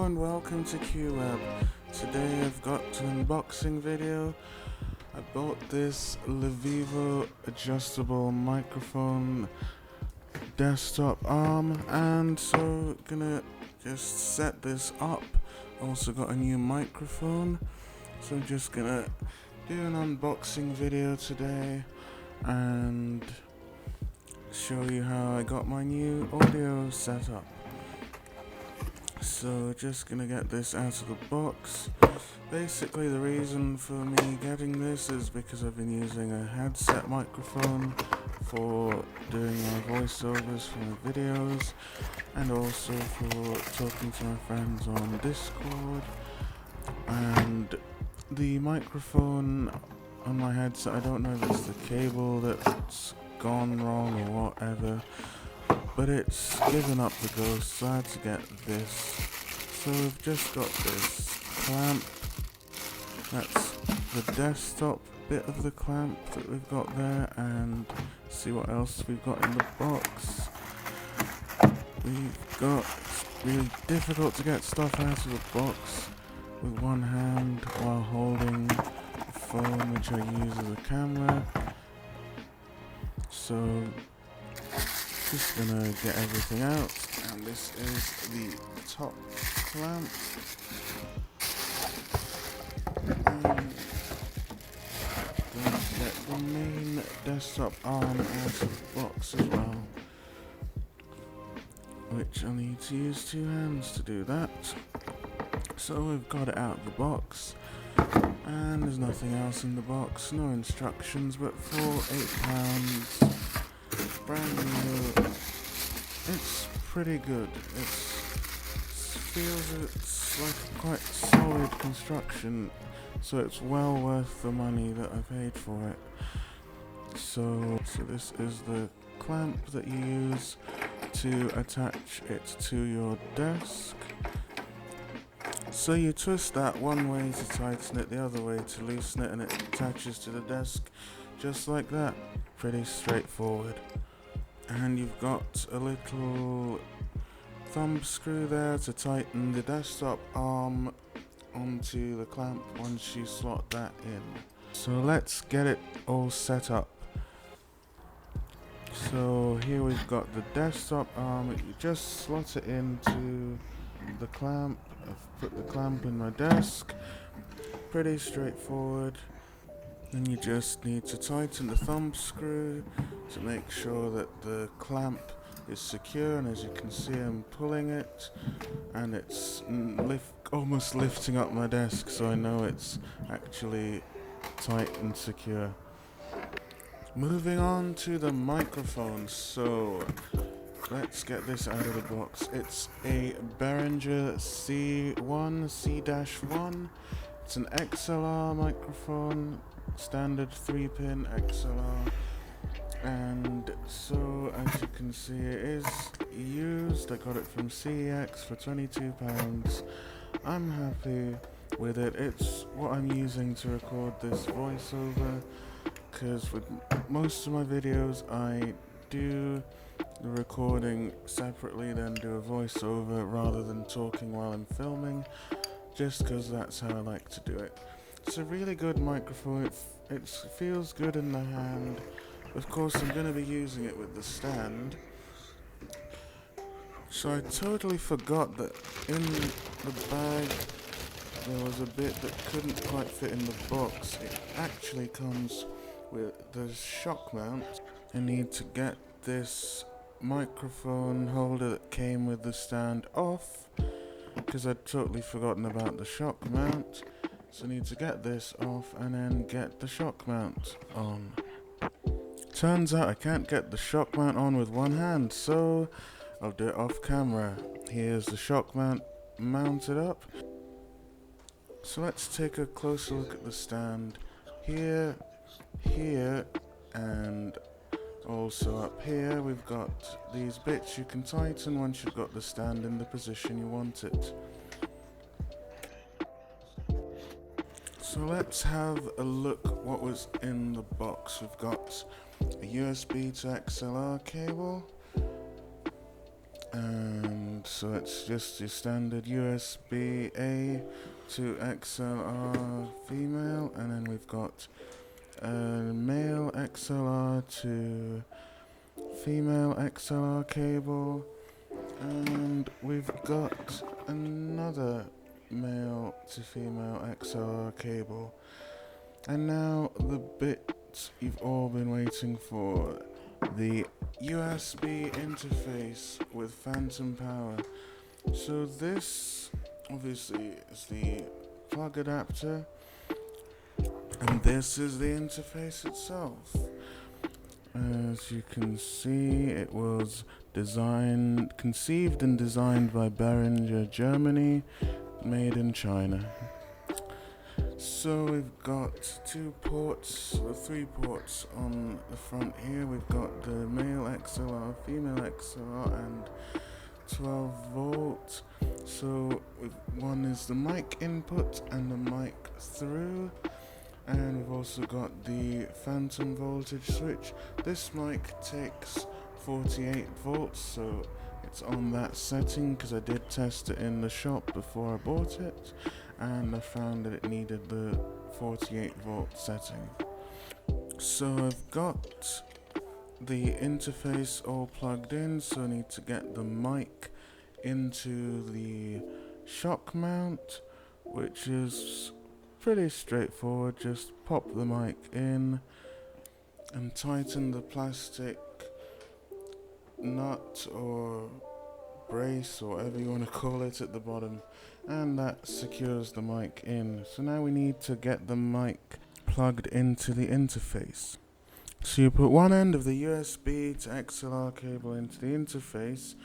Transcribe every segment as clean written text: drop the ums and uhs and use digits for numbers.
Hello and welcome to QWeb. Today I've got an unboxing video. I bought this Livivo adjustable microphone desktop arm, and so gonna just set this up. Also got a new microphone, so I'm just gonna do an unboxing video today and show you how I got my new audio set up. So just gonna get this out of the box. Basically the reason for me getting this is because I've been using a headset microphone for doing my voiceovers for my videos, and also for talking to my friends on Discord. And the microphone on my headset, I don't know if it's the cable that's gone wrong or whatever, but it's given up the ghost, so I had to get this. So we've just got this clamp. That's the desktop bit of the clamp that we've got there, and see what else we've got in the box. It's really difficult to get stuff out of the box with one hand while holding the phone, which I use as a camera. So just gonna get everything out, and this is the top clamp. And going to get the main desktop arm out of the box as well, which I'll need to use two hands to do that. So we've got it out of the box, and there's nothing else in the box, no instructions, but for £8, brand new, it's pretty good. It's like a quite solid construction, so it's well worth the money that I paid for it. So this is the clamp that you use to attach it to your desk. So you twist that one way to tighten it, the other way to loosen it, and it attaches to the desk just like that. Pretty straightforward. And you've got a little thumb screw there to tighten the desktop arm onto the clamp once you slot that in. So let's get it all set up. So here we've got the desktop arm. You just slot it into the clamp. I've put the clamp in my desk. Pretty straightforward. Then you just need to tighten the thumb screw to make sure that the clamp is secure, and as you can see I'm pulling it, and it's almost lifting up my desk, so I know it's actually tight and secure. Moving on to the microphone, so let's get this out of the box. It's a Behringer C-1, C-1. It's an XLR microphone, standard 3-pin XLR, and so as you can see it is used. I got it from CEX for £22. I'm happy with it. It's what I'm using to record this voiceover, because with most of my videos I do the recording separately, then do a voiceover rather than talking while I'm filming, just because that's how I like to do it. It's a really good microphone. It feels good in the hand. Of course I'm going to be using it with the stand. So I totally forgot that in the bag there was a bit that couldn't quite fit in the box. It actually comes with the shock mount. I need to get this microphone holder that came with the stand off, because I'd totally forgotten about the shock mount. So I need to get this off and then get the shock mount on. Turns out I can't get the shock mount on with one hand, so I'll do it off camera. Here's the shock mount mounted up. So let's take a closer look at the stand. Here, and also up here we've got these bits you can tighten once you've got the stand in the position you want it. So let's have a look what was in the box. We've got a USB to XLR cable, and And so it's just your standard USB A to XLR female, and then we've got a male XLR to female XLR cable, and we've got another male to female XLR cable. And now the bit you've all been waiting for, the USB interface with phantom power. So this obviously is the plug adapter, and this is the interface itself. As you can see, it was conceived and designed by Behringer, Germany, made in China. So we've got 2 ports, or 3 ports on the front here. We've got the male XLR, female XLR, and 12 volt. So one is the mic input and the mic through. And we've also got the phantom voltage switch. This mic takes 48 volts, so it's on that setting because I did test it in the shop before I bought it, and I found that it needed the 48 volt setting. So I've got the interface all plugged in, so I need to get the mic into the shock mount, which is pretty straightforward. Just pop the mic in and tighten the plastic nut or brace or whatever you want to call it at the bottom, and that secures the mic in. So now we need to get the mic plugged into the interface. So you put one end of the USB to XLR cable into the interface,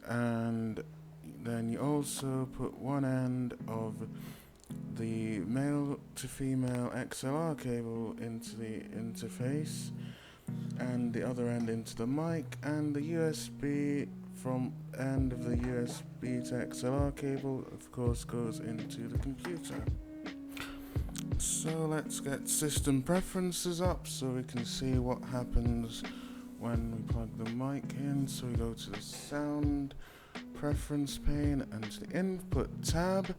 and then you also put one end of the male to female XLR cable into the interface, and the other end into the mic, and the USB from end of the USB to XLR cable of course goes into the computer. So let's get system preferences up so we can see what happens when we plug the mic in. So we go to the sound preference pane and to the input tab,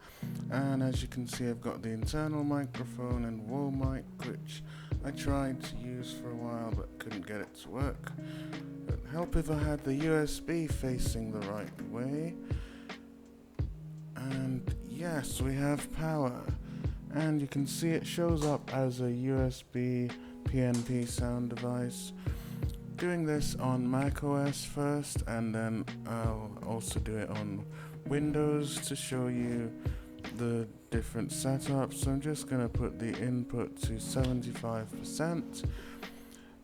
and as you can see I've got the internal microphone and wall mic, which I tried to use for a while but couldn't get it to work. It would help if I had the USB facing the right way. And yes, we have power, and you can see it shows up as a USB PNP sound device. Doing this on macOS first, and then I'll also do it on Windows to show you the different setups. So I'm just going to put the input to 75%,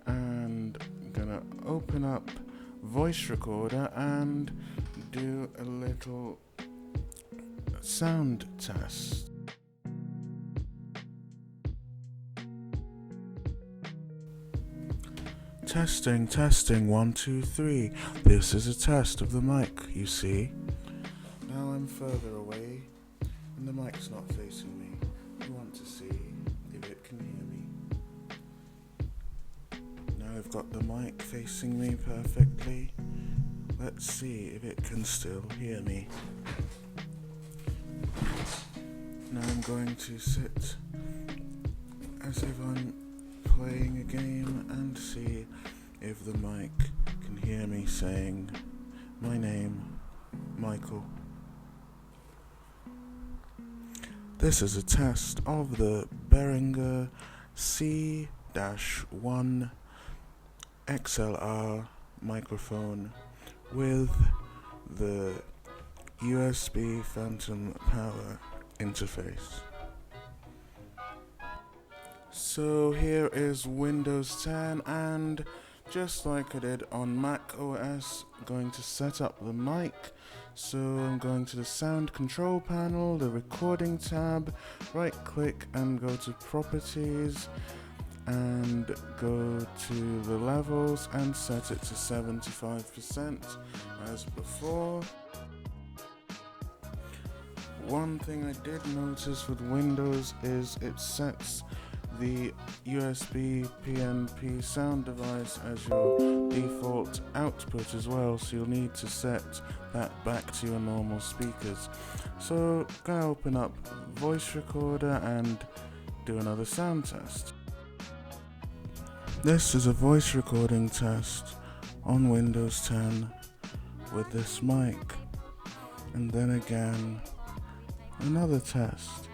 and I'm going to open up Voice Recorder and do a little sound test. Testing, 1, 2, 3. This is a test of the mic, you see. Now I'm further away, and the mic's not facing me. I want to see if it can hear me. Now I've got the mic facing me perfectly. Let's see if it can still hear me. Now I'm going to sit as if I'm playing a game and see if the mic can hear me saying my name, Michael. This is a test of the Behringer C-1 XLR microphone with the USB phantom power interface. So here is Windows 10, and just like I did on macOS, I'm going to set up the mic. So I'm going to the sound control panel, the recording tab, right click and go to properties, and go to the levels and set it to 75% as before. One thing I did notice with Windows is it sets the USB PNP sound device as your default default output as well, so you'll need to set that back to your normal speakers. So gonna open up voice recorder and do another sound test. This is a voice recording test on Windows 10 with this mic, and then again another test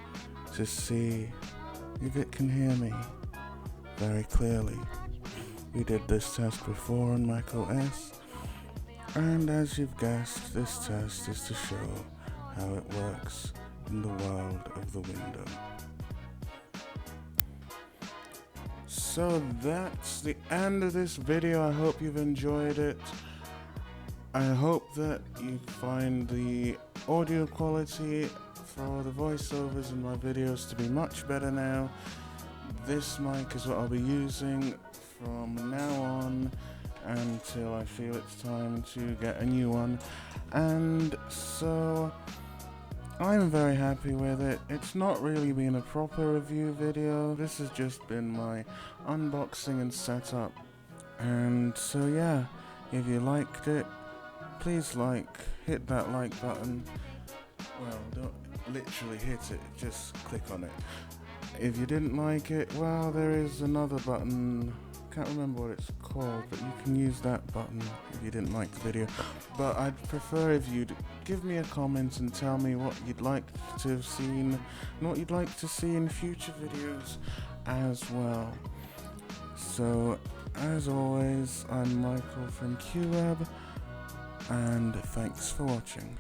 to see if it can hear me very clearly. We did this test before on macOS, and as you've guessed, this test is to show how it works in the world of the window. So that's the end of this video. I hope you've enjoyed it. I hope that you find the audio quality for the voiceovers in my videos to be much better now. This mic is what I'll be using from now on until I feel it's time to get a new one, and so I'm very happy with it. It's not really been a proper review video, this has just been my unboxing and setup, and so yeah, if you liked it, please hit that like button. Well, don't literally hit it, just click on it. If you didn't like it, well, there is another button, can't remember what it's called, but you can use that button if you didn't like the video. But I'd prefer if you'd give me a comment and tell me what you'd like to have seen and what you'd like to see in future videos as well. So, as always, I'm Michael from QWeb, and thanks for watching.